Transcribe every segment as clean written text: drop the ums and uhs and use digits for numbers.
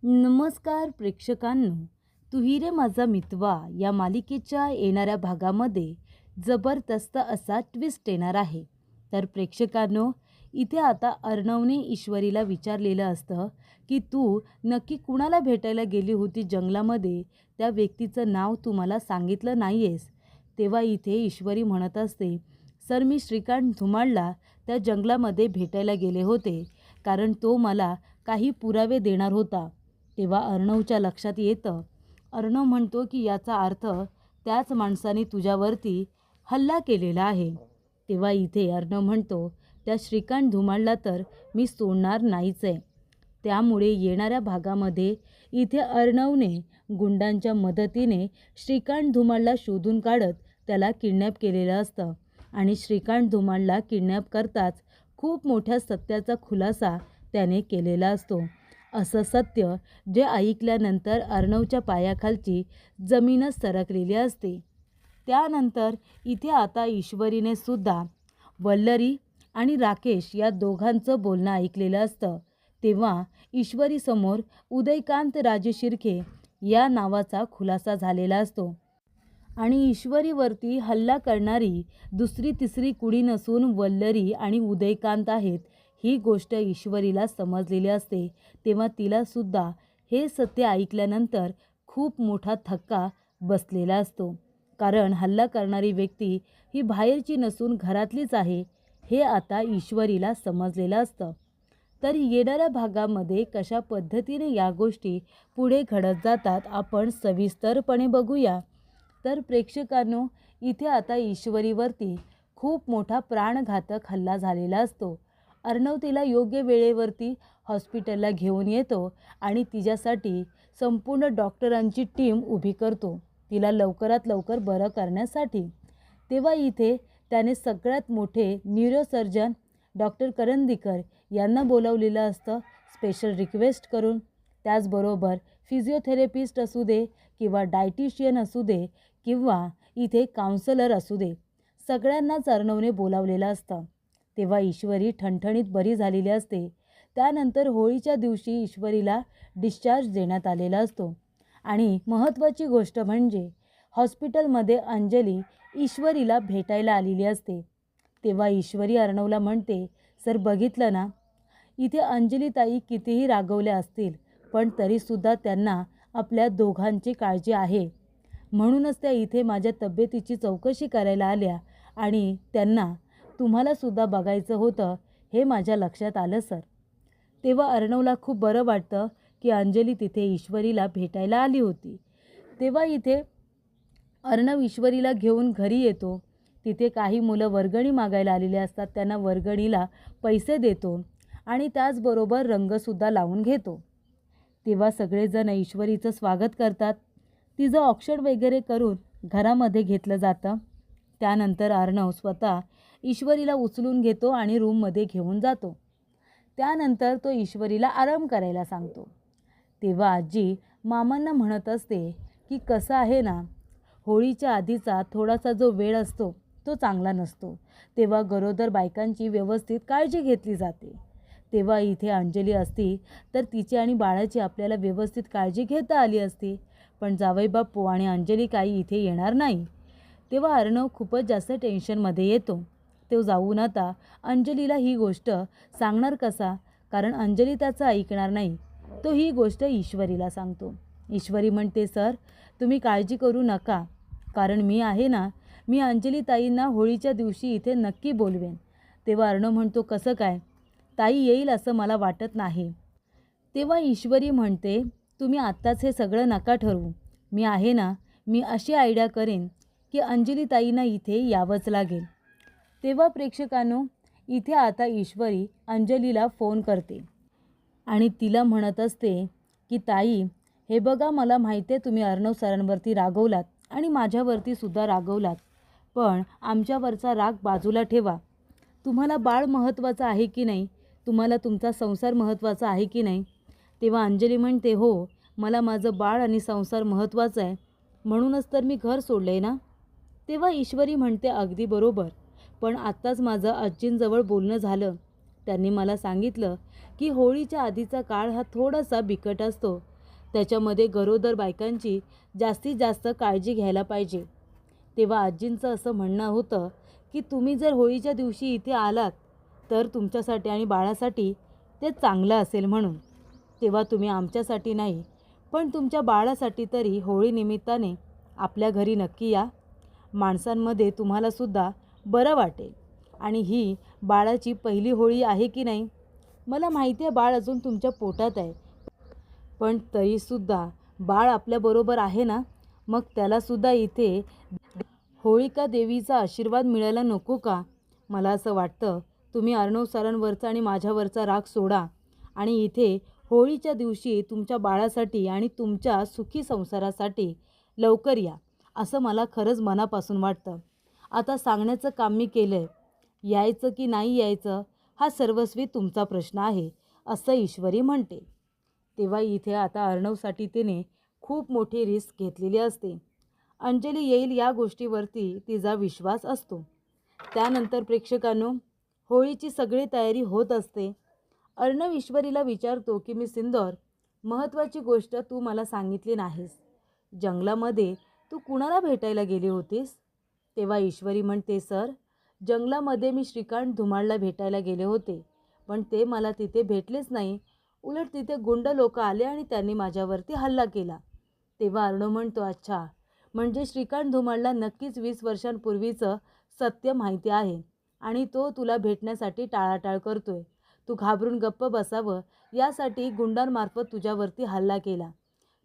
नमस्कार प्रेक्षकांनो, तू ही रे माझा मितवा या मालिकेच्या येणाऱ्या भागामध्ये जबरदस्त असा ट्विस्ट येणार आहे. तर प्रेक्षकांनो, इथे आता अर्णवने ईश्वरीला विचारलेलं असतं की तू नक्की कुणाला भेटायला गेली होती जंगलामध्ये, त्या व्यक्तीचं नाव तू मला सांगितलं नाही आहेस. तेव्हा इथे ईश्वरी म्हणत असते, सर मी श्रीकांत धुमाळला त्या जंगलामध्ये भेटायला गेले होते, कारण तो मला काही पुरावे देणार होता. तेव्हा अर्णवच्या लक्षात येतं. अर्णव म्हणतो की याचा अर्थ त्याच माणसाने तुझ्यावरती हल्ला केलेला आहे. तेव्हा इथे अर्णव म्हणतो, त्या श्रीकांत धुमाळला तर मी सोडणार नाहीच आहे. त्यामुळे येणाऱ्या भागामध्ये इथे अर्णवने गुंडांच्या मदतीने श्रीकांत धुमाळला शोधून काढत त्याला किडनॅप केलेलं असतं आणि श्रीकांत धुमाळला किडनॅप करताच खूप मोठ्या सत्याचा खुलासा त्याने केलेला असतो. असं सत्य जे ऐकल्यानंतर अर्णवच्या पायाखालची जमीनच सरकलेली असते. त्यानंतर इथे आता ईश्वरीने सुद्धा वल्लरी आणि राकेश या दोघांचं बोलणं ऐकलेलं असतं. तेव्हा ईश्वरीसमोर उदयकांत राजे शिर्के या नावाचा खुलासा झालेला असतो आणि ईश्वरीवरती हल्ला करणारी दुसरी तिसरी कुणी नसून वल्लरी आणि उदयकांत आहेत ही गोष्ट ईश्वरीला समजलेली असते. तेव्हा तिलासुद्धा हे सत्य ऐकल्यानंतर खूप मोठा धक्का बसलेला असतो, कारण हल्ला करणारी व्यक्ती ही बाहेरची नसून घरातलीच आहे हे आता ईश्वरीला समजलेलं असतं. तर येणाऱ्या भागामध्ये कशा पद्धतीने या गोष्टी पुढे घडत जातात आपण सविस्तरपणे बघूया. तर प्रेक्षकांनो, इथे आता ईश्वरीवरती खूप मोठा प्राणघातक हल्ला झालेला असतो. अर्णव तिला योग्य वेळेवरती हॉस्पिटलला घेऊन येतो आणि तिच्यासाठी संपूर्ण डॉक्टरांची टीम उभी करतो, तिला लवकरात लवकर बरं करण्यासाठी. तेव्हा इथे त्याने सगळ्यात मोठे न्यूरोसर्जन डॉक्टर करंदीकर यांना बोलावलेलं असतं स्पेशल रिक्वेस्ट करून. त्याचबरोबर फिजिओथेरपिस्ट असू दे किंवा डायटिशियन असू दे किंवा इथे काउन्सलर असू दे, सगळ्यांनाच अर्णवने बोलावलेलं असतं. तेव्हा ईश्वरी ठणठणीत बरी झालेली असते. त्यानंतर होळीच्या दिवशी ईश्वरीला डिस्चार्ज देण्यात आलेला असतो आणि महत्त्वाची गोष्ट म्हणजे हॉस्पिटलमध्ये अंजली ईश्वरीला भेटायला आलेली असते. तेव्हा ईश्वरी अर्णवला म्हणते, सर बघितलं ना, इथे अंजली ताई कितीही रागवल्या असतील पण तरीसुद्धा त्यांना आपल्या दोघांची काळजी आहे, म्हणूनच त्या इथे माझ्या तब्येतीची चौकशी करायला आल्या आणि त्यांना तुम्हालासुद्धा बघायचं होतं हे माझ्या लक्षात आलं सर. तेव्हा अर्णवला खूप बरं वाटतं की अंजली तिथे ईश्वरीला भेटायला आली होती. तेव्हा इथे अर्णव ईश्वरीला घेऊन घरी येतो. तिथे काही मुलं वर्गणी मागायला आलेले असतात, त्यांना वर्गणीला पैसे देतो आणि त्याचबरोबर रंगसुद्धा लावून घेतो. तेव्हा सगळेजण ईश्वरीचं स्वागत करतात. तिचं औक्षण वगैरे करून घरामध्ये घेतलं जातं. त्यानंतर अर्णव स्वतः ईश्वरीला उचलून घेतो आणि रूममध्ये घेऊन जातो. त्यानंतर तो ईश्वरीला आराम करायला सांगतो. तेव्हा आजी मामांना म्हणत असते की कसं आहे ना, होळीच्या आधीचा थोडासा जो वेळ असतो तो चांगला नसतो, तेव्हा गरोदर बायकांची व्यवस्थित काळजी घेतली जाते. तेव्हा इथे अंजली असती तर तिची आणि बाळाची आपल्याला व्यवस्थित काळजी घेता आली असती, पण जावई बापू आणि अंजली काही इथे येणार नाही. तेव्हा अर्णव खूपच जास्त टेन्शनमध्ये येतो. तो जाऊन आता अंजलीला ही गोष्ट सांगणार कसा, कारण अंजली त्याचं ऐकणार नाही. तो ही गोष्ट ईश्वरीला सांगतो. ईश्वरी म्हणते, सर तुम्ही काळजी करू नका, कारण मी आहे ना, मी अंजली ताईंना होळीच्या दिवशी इथे नक्की बोलवेन. तेव्हा अर्णव म्हणतो, कसं काय, ताई येईल असं मला वाटत नाही. तेव्हा ईश्वरी म्हणते, तुम्ही आत्ताच हे सगळं नका ठरवू, मी आहे ना, मी अशी आयडिया करेन की अंजली ताईंना इथे यावंच लागेल. तेव्हा प्रेक्षकांनो, इथे आता ईश्वरी अंजलीला फोन करते आणि तिला म्हणत असते की ताई, हे बघा मला माहिती आहे तुम्ही अर्णव सरांवरती रागवलात आणि माझ्यावरती सुद्धा रागवलात, पण आमच्यावरचा राग बाजूला ठेवा. तुम्हाला बाळ महत्त्वाचं आहे की नाही, तुम्हाला तुमचा संसार महत्त्वाचा आहे की नाही. तेव्हा अंजली म्हणते, हो मला माझं बाळ आणि संसार महत्त्वाचं आहे, म्हणूनच तर मी घर सोडलं आहे ना. तेव्हा ईश्वरी म्हणते, अगदी बरोबर, पण आत्ताच माझं आजींजवळ बोलणं झालं. त्यांनी मला सांगितलं की होळीच्या आधीचा काळ हा थोडासा बिकट असतो, त्याच्यामध्ये गरोदर बायकांची जास्तीत जास्त काळजी घ्यायला पाहिजे. तेव्हा आजींचं असं म्हणणं होतं की तुम्ही जर होळीच्या दिवशी इथे आलात तर तुमच्यासाठी आणि बाळासाठी ते चांगलं असेल म्हणून. तेव्हा तुम्ही आमच्यासाठी नाही पण तुमच्या बाळासाठी तरी होळी निमित्ताने आपल्या घरी नक्की या. माणसांमध्ये तुम्हालासुद्धा बरं वाटेल. आणि ही बाळाची पहिली होळी आहे की नाही? मला माहिती आहे बाळ अजून तुमच्या पोटात आहे, पण तरीसुद्धा बाळ आपल्याबरोबर आहे ना, मग त्यालासुद्धा इथे होळिका देवीचा आशीर्वाद मिळायला नको का? मला असं वाटतं तुम्ही अर्णव सरांवरचा आणि माझ्यावरचा राग सोडा आणि इथे होळीच्या दिवशी तुमच्या बाळासाठी आणि तुमच्या सुखी संसारासाठी लवकर या, असं मला खरंच मनापासून वाटतं. आता सांगण्याचं काम मी केलं आहे. यायचं की नाही यायचं हा सर्वस्वी तुमचा प्रश्न आहे, असं ईश्वरी म्हणते. तेव्हा इथे आता अर्णवसाठी तिने खूप मोठी रिस्क घेतलेली असते. अंजली येईल या गोष्टीवरती तिचा विश्वास असतो. त्यानंतर प्रेक्षकांनो, होळीची सगळी तयारी होत असते. अर्णव ईश्वरीला विचारतो की मी सिंदूर, महत्त्वाची गोष्ट तू मला सांगितली नाहीस. जंगलामध्ये तू कुणाला भेटायला गेली होतीस? तेव्हा ईश्वरी म्हणते, सर, जंगलामध्ये मी श्रीकांत धुमाळला भेटायला गेले होते, पण ते मला तिथे भेटलेच नाही. उलट तिथे गुंड लोक आले आणि त्यांनी माझ्यावरती हल्ला केला. तेव्हा अर्णव म्हणतो, अच्छा, म्हणजे श्रीकांत धुमाळला नक्कीच 20 वर्षांपूर्वीचं सत्य माहिती आहे आणि तो तुला भेटण्यासाठी टाळाटाळ करतोय. तू घाबरून गप्प बसावं यासाठी गुंडांमार्फत तुझ्यावरती हल्ला केला.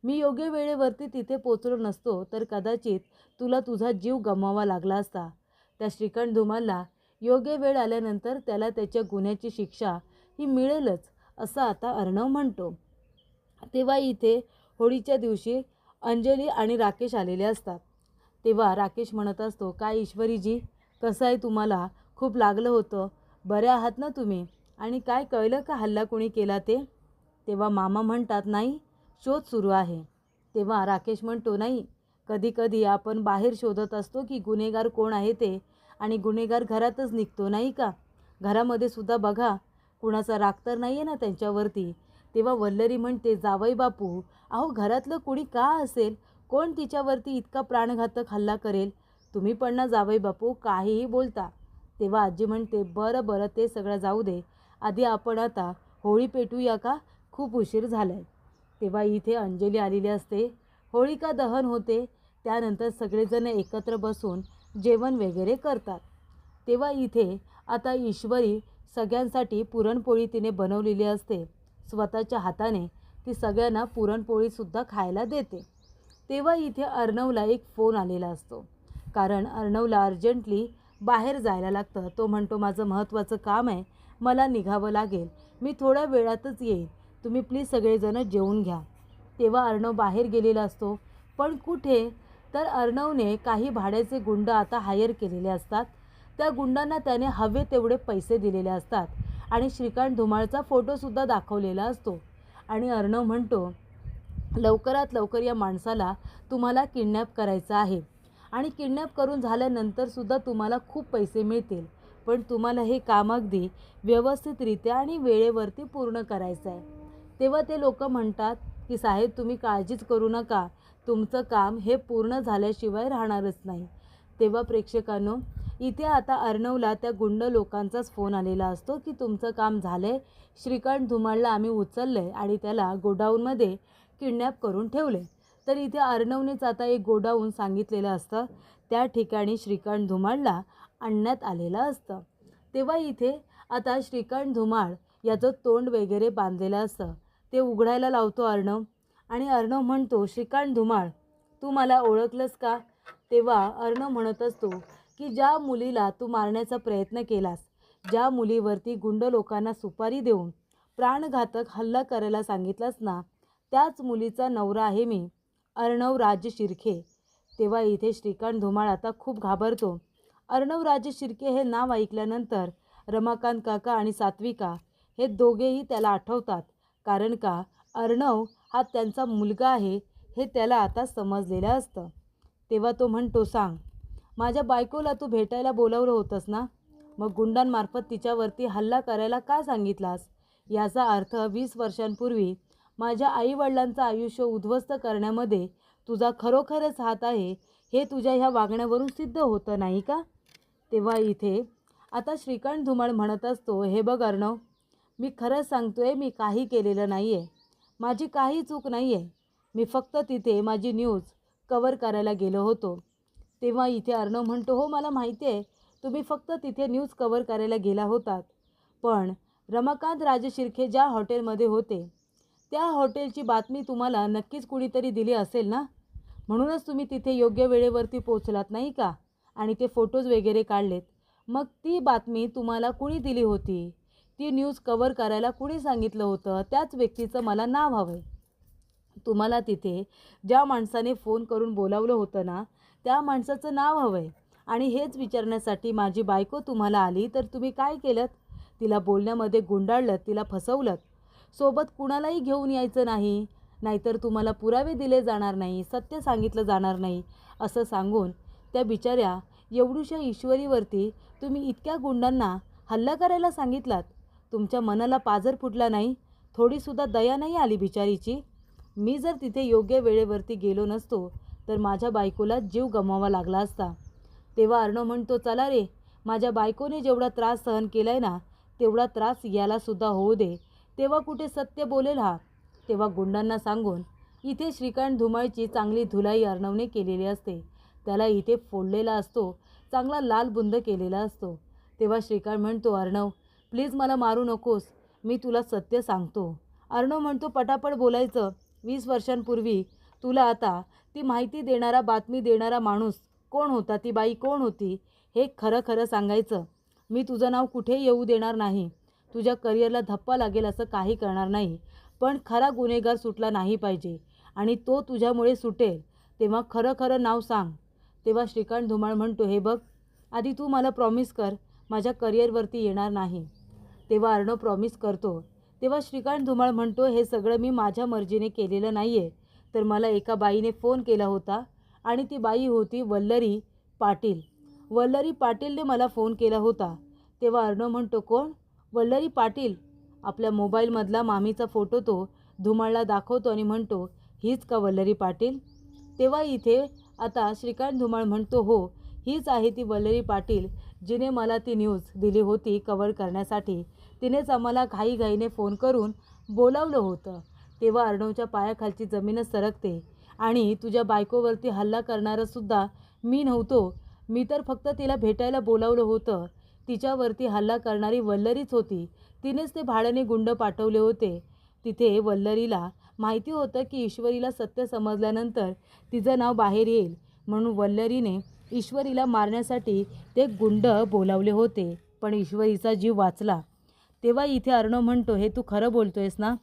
मी योग्य वेळेवरती तिथे पोचलो नसतो तर कदाचित तुला तुझा जीव गमवावा लागला असता. त्या श्रीकांत धुमाळला योग्य वेळ आल्यानंतर त्याला त्याच्या गुन्ह्याची शिक्षा ही मिळेलच, असं आता अर्णव म्हणतो. तेव्हा इथे होळीच्या दिवशी अंजली आणि राकेश आलेले असतात. तेव्हा राकेश म्हणत असतो, काय ईश्वरीजी, कसं आहे तुम्हाला? खूप लागलं होतं, बरे आहात ना तुम्ही? आणि काय कळलं का हल्ला कोणी केला ते? तेव्हा मामा म्हणतात, नाही, शोध सुरू आहे. तेव्हा राकेश म्हणतो, नाही, कधी कधी आपण बाहेर शोधत असतो की गुन्हेगार कोण आहे ते, आणि गुन्हेगार घरातच निघतो नाही का? घरामध्ये सुद्धा बघा, कुणाचा राग तर नाही आहे ना त्यांच्यावरती. तेव्हा वल्लरी म्हणते, जावई बापू, अहो घरातलं कुणी का असेल, कोण तिच्यावरती इतका प्राणघातक हल्ला करेल? तुम्ही पण ना जावई बापू काहीही बोलता. तेव्हा आजी म्हणते, बरं बरं, ते सगळं जाऊ दे, आधी आपण आता होळी पेटूया का? खूप उशीर झाला आहे. तेव्हा इथे अंजली आलेली असते. होळिका दहन होते. त्यानंतर सगळेजण एकत्र बसून जेवण वगैरे करतात. तेव्हा इथे आता ईश्वरी सगळ्यांसाठी पुरणपोळी तिने बनवलेली असते. स्वतःच्या हाताने ती सगळ्यांना पुरणपोळीसुद्धा खायला देते. तेव्हा इथे अर्णवला एक फोन आलेला असतो, कारण अर्णवला अर्जंटली बाहेर जायला लागतं. तो म्हणतो, माझं महत्त्वाचं काम आहे, मला निघावं लागेल, मी थोड्या वेळातच येईल, तुम्ही प्लीज सगळेजण जेवून घ्या. तेव्हा अर्णव बाहेर गेलेला असतो, पण कुठे? तर अर्णवने काही भाड्याचे गुंड आता हायर केलेले असतात. त्या गुंडांना त्याने हवे तेवढे पैसे दिलेले असतात आणि श्रीकांत धुमाळचा फोटोसुद्धा दाखवलेला असतो. आणि अर्णव म्हणतो, लवकरात लवकर या माणसाला तुम्हाला किडनॅप करायचं आहे आणि किडनॅप करून झाल्यानंतरसुद्धा तुम्हाला खूप पैसे मिळतील, पण तुम्हाला हे काम अगदी व्यवस्थितरित्या आणि वेळेवरती पूर्ण करायचं आहे. तेव्हा ते लोक म्हणतात की साहेब, तुम्ही काळजीच करू नका, तुमचं काम हे पूर्ण झाल्याशिवाय राहणारच नाही. तेव्हा प्रेक्षकांनो, इथे आता अर्णवला त्या गुंड लोकांचाच फोन आलेला असतो की तुमचं काम झालं आहे, श्रीकांत धुमाळला आम्ही उचललं आहे आणि त्याला गोडाऊनमध्ये किडनॅप करून ठेवले. तर इथे अर्णवनेच आता एक गोडाऊन सांगितलेलं असतं, त्या ठिकाणी श्रीकांत धुमाळला आणण्यात आलेलं असतं. तेव्हा इथे आता श्रीकांत धुमाळ याचं तोंड वगैरे बांधलेलं असतं. ते उघडायला लावतो अर्णव आणि अर्णव म्हणतो, श्रीकांत धुमाळ, तू मला ओळखलंस का? तेव्हा अर्णव म्हणत असतो की ज्या मुलीला तू मारण्याचा प्रयत्न केलास, ज्या मुलीवरती गुंड लोकांना सुपारी देऊन प्राणघातक हल्ला करायला सांगितलास ना, त्याच मुलीचा नवरा आहे मी, अर्णव राज शिर्के. तेव्हा इथे श्रीकांत धुमाळ आता खूप घाबरतो. अर्णव राज शिर्के हे नाव ऐकल्यानंतर रमाकांत काका आणि सात्विका हे दोघेही त्याला आठवतात, कारण का अर्णव हा त्यांचा मुलगा आहे हे त्याला आता समजलेलं असतं. तेव्हा तो म्हणतो, सांग, माझ्या बायकोला तू भेटायला बोलावलं होतंस ना, मग गुंडांमार्फत तिच्यावरती हल्ला करायला का सांगितलास? याचा अर्थ 20 वर्षांपूर्वी माझ्या आईवडिलांचं आयुष्य उद्ध्वस्त करण्यामध्ये तुझा खरोखरच हात आहे हे तुझ्या ह्या वागण्यावरून सिद्ध होतं नाही का? तेव्हा इथे आता श्रीकांत धुमाळ म्हणत असतो, हे बघ अर्णव, मी खरंच सांगतोय, मी काही केलेलं नाही आहे. माझी काही चूक नाही आहे. मी फक्त तिथे माझी न्यूज कवर करायला गेलो होतो. तेव्हा इथे अर्णव म्हणतो, हो मला माहिती आहे तुम्ही फक्त तिथे न्यूज कवर करायला गेला होतात. पण रमाकांत राजशिर्के ज्या हॉटेलमध्ये होते त्या हॉटेलची बातमी तुम्हाला नक्कीच कुणीतरी दिली असेल ना. म्हणूनच तुम्ही तिथे योग्य वेळेवरती पोचलात नाही का आणि ते फोटोज वगैरे काढलेत. मग ती बातमी तुम्हाला कुणी दिली होती, ती न्यूज कवर करायला कुणी सांगितलं होतं, त्याच व्यक्तीचं मला नाव हवं आहे. तुम्हाला तिथे ज्या माणसाने फोन करून बोलावलं होतं ना त्या माणसाचं नाव हवं आहे. आणि हेच विचारण्यासाठी माझी बायको तुम्हाला आली तर तुम्ही काय केलं? तिला बोलण्यामध्ये गुंडाळलं, तिला फसवलं. सोबत कुणालाही घेऊन यायचं नाही, नाहीतर तुम्हाला पुरावे दिले जाणार नाही, सत्य सांगितलं जाणार नाही असं सांगून त्या बिचाऱ्या एवढूशा ईश्वरीवरती तुम्ही इतक्या गुंडांना हल्ला करायला सांगितलात. तुमच्या मनाला पाझर फुटला नाही, थोडीसुद्धा दया नाही आली बिचारीची. मी जर तिथे योग्य वेळेवरती गेलो नसतो तर माझ्या बायकोला जीव गमवावा लागला असता. तेव्हा अर्णव म्हणतो, चला रे, माझ्या बायकोने जेवढा त्रास सहन केला आहे ना तेवढा त्रास यालासुद्धा होऊ दे, तेव्हा कुठे सत्य बोलेल हा. तेव्हा गुंडांना सांगून इथे श्रीकांत धुमाळची चांगली धुलाई अर्णवने केलेली असते. त्याला इथे फोडलेला असतो, चांगला लाल बुंद केलेला असतो. तेव्हा श्रीकांत म्हणतो, अर्णव प्लीज मला मारू नकोस, मी तुला सत्य सांगतो. अर्णव म्हणतो, पटापट बोलायचं. 20 वर्षांपूर्वी तुला आता ती माहिती देणारा, बातमी देणारा माणूस कोण होता, ती बाई कोण होती हे खरं खरं सांगायचं. मी तुझं नाव कुठे येऊ देणार नाही, तुझ्या करिअरला धप्पा लागेल असं काही करणार नाही, पण खरा गुन्हेगार सुटला नाही पाहिजे आणि तो तुझ्यामुळे सुटेल. तेव्हा खरं खरं नाव सांग. तेव्हा श्रीकांत धुमाळ म्हणतो, हे बघ, आधी तू मला प्रॉमिस कर माझ्या करिअरवरती येणार नाही. तेव्हा अर्णव प्रॉमिस करतो. तेव्हा श्रीकांत धुमाळ म्हणतो, हे सगळं मी माझ्या मर्जीने केलेलं नाही आहे, तर मला एका बाईने फोन केला होता आणि ती बाई होती वल्लरी पाटील. वल्लरी पाटीलने मला फोन केला होता. तेव्हा अर्णव म्हणतो, कोण? वल्लरी पाटील. आपल्या मोबाईलमधला मामीचा फोटो तो धुमाळला दाखवतो आणि म्हणतो, हीच का वल्लरी पाटील? तेव्हा इथे आता श्रीकांत धुमाळ म्हणतो, हो हीच आहे ती वल्लरी पाटील, जिने मला ती न्यूज दिली होती कवर करण्यासाठी. तिनेच आम्हाला घाईघाईने फोन करून बोलावलं होतं. तेव्हा अर्णवच्या पायाखालची जमीनच सरकते आणि तुझ्या बायकोवरती हल्ला करणारंसुद्धा मी नव्हतो, मी तर फक्त तिला भेटायला बोलावलं होतं. तिच्यावरती हल्ला करणारी वल्लरीच होती, तिनेच ते भाड्याने गुंड पाठवले होते. तिथे वल्लरीला माहिती होतं की ईश्वरीला सत्य समजल्यानंतर तिचं नाव बाहेर येईल, म्हणून वल्लरीने ईश्वरीला मारण्यासाठी ते गुंड बोलावले होते, पण ईश्वरीचा जीव वाचला. तेव्हा इथे अर्णव म्हणतो, हे तू खरं बोलतोयस ना?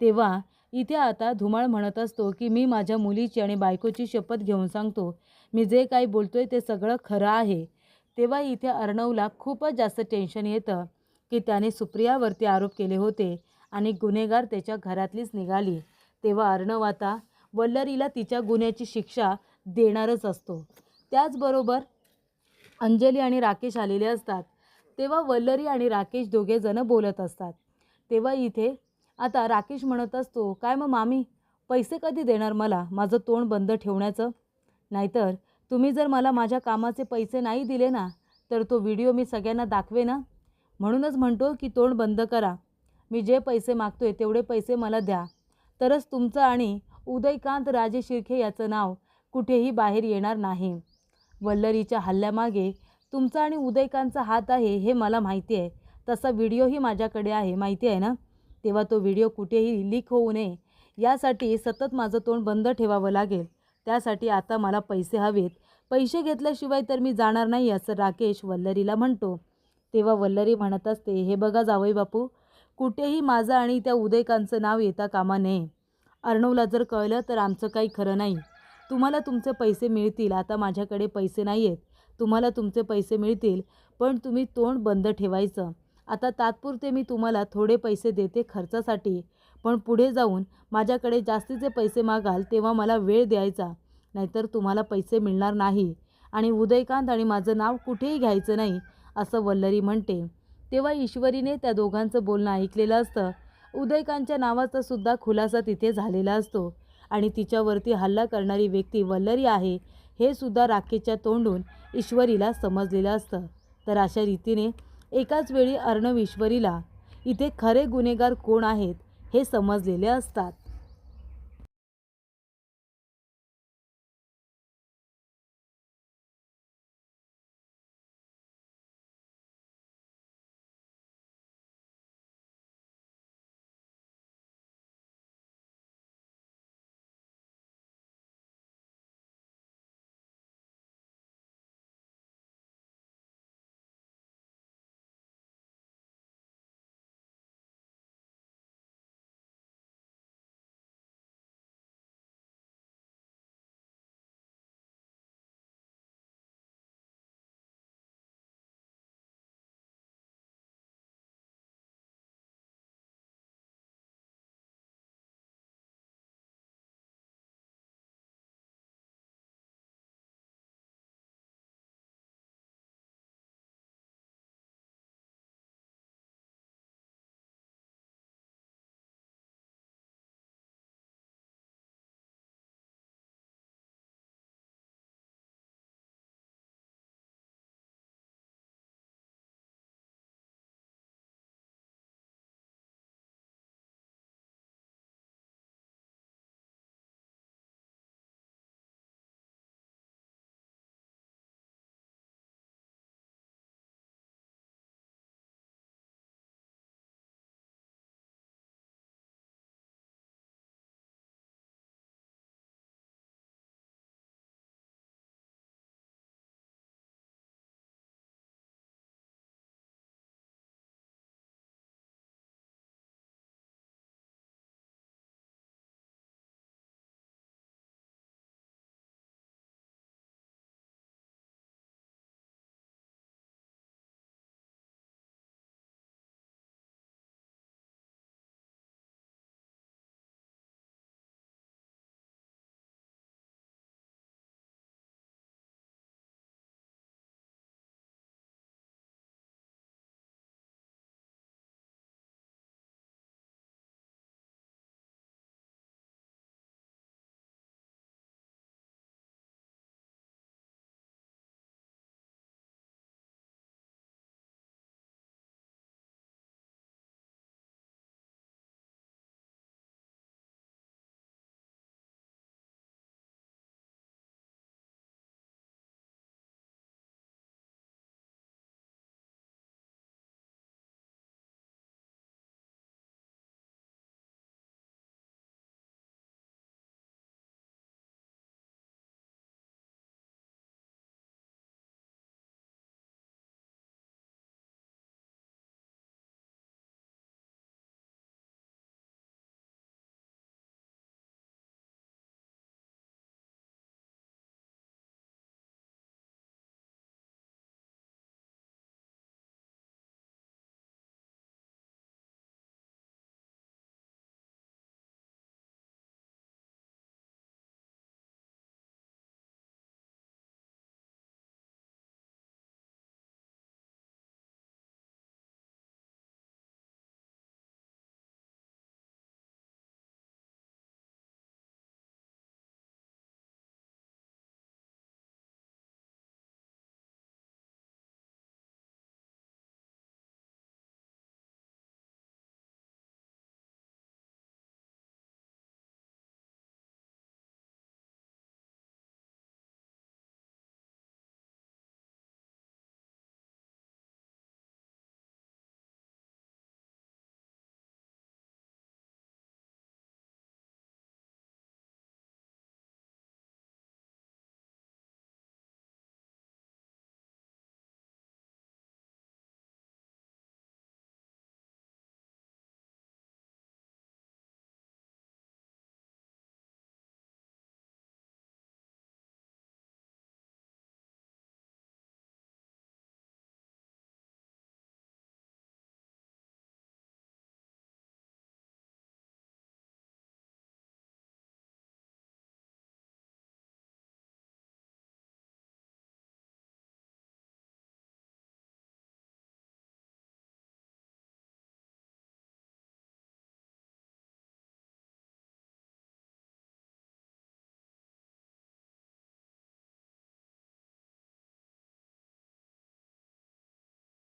तेव्हा इथे आता धुमाळ म्हणत असतो की मी माझ्या मुलीची आणि बायकोची शपथ घेऊन सांगतो, मी जे काही बोलतोय ते सगळं खरं आहे. तेव्हा इथे अर्णवला खूपच जास्त टेन्शन येतं की त्याने सुप्रियावरती आरोप केले होते आणि गुन्हेगार त्याच्या घरातलीच निघाली. तेव्हा अर्णव आता वल्लरीला तिच्या गुन्ह्याची शिक्षा देणारच असतो. त्याचबरोबर अंजली आणि राकेश आलेले असतात. तेव्हा वल्लरी आणि राकेश दोघेजण बोलत असतात. तेव्हा इथे आता राकेश म्हणत असतो, काय मग मामी, पैसे कधी देणार मला माझं तोंड बंद ठेवण्याचं? नाहीतर तुम्ही जर मला माझ्या कामाचे पैसे नाही दिले ना तर तो व्हिडिओ मी सगळ्यांना दाखवे ना. म्हणूनच म्हणतो की तोंड बंद करा. मी जे पैसे मागतोय तेवढे पैसे मला द्या, तरच तुमचं आणि उदयकांत राजशिर्के याचं नाव कुठेही बाहेर येणार नाही. वल्लरीच्या हल्ल्यामागे तुमचा आणि उदयकांतचा हात आहे हे मला माहिती आहे. तसा व्हिडिओही माझ्याकडे आहे, माहिती आहे ना. तेव्हा तो व्हिडिओ कुठेही लीक होऊ नये यासाठी सतत माझं तोंड बंद ठेवावं लागेल. त्यासाठी आता मला पैसे हवेत, पैसे घेतल्याशिवाय तर मी जाणार नाही असं राकेश वल्लरीला म्हणतो. तेव्हा वल्लरी म्हणत असते, हे बघा जावई बापू, कुठेही माझं आणि त्या उदयकांतचं नाव येता कामा नये. अर्णवला जर कळलं तर आमचं काही खरं नाही. तुम्हाला तुमचे पैसे मिळतील. आता माझ्याकडे पैसे नाही आहेत, तुम्हाला तुमचे पैसे मिळतील, पण तुम्ही तोंड बंद ठेवायचं. आता तात्पुरते मी तुम्हाला थोडे पैसे देते खर्चासाठी, पण पुढे जाऊन माझ्याकडे जास्तीचे पैसे मागाल तेव्हा मला वेळ द्यायचा, नाहीतर तुम्हाला पैसे मिळणार नाही आणि उदयकांत आणि माझं नाव कुठेही घ्यायचं नाही असं वल्लरी म्हणते. तेव्हा ईश्वरीने त्या दोघांचं बोलणं ऐकलेलं असतं. उदयकांतच्या नावाचा सुद्धा खुलासा तिथे झालेला असतो आणि तिच्यावरती हल्ला करणारी व्यक्ती वल्लरी आहे हे सुद्धा राकेशच्या तोंडून ईश्वरीला समजलेलं असतं. तर अशा रीतीने एकाच वेळी अर्णव ईश्वरीला इथे खरे गुन्हेगार कोण आहेत हे समजलेले असतात.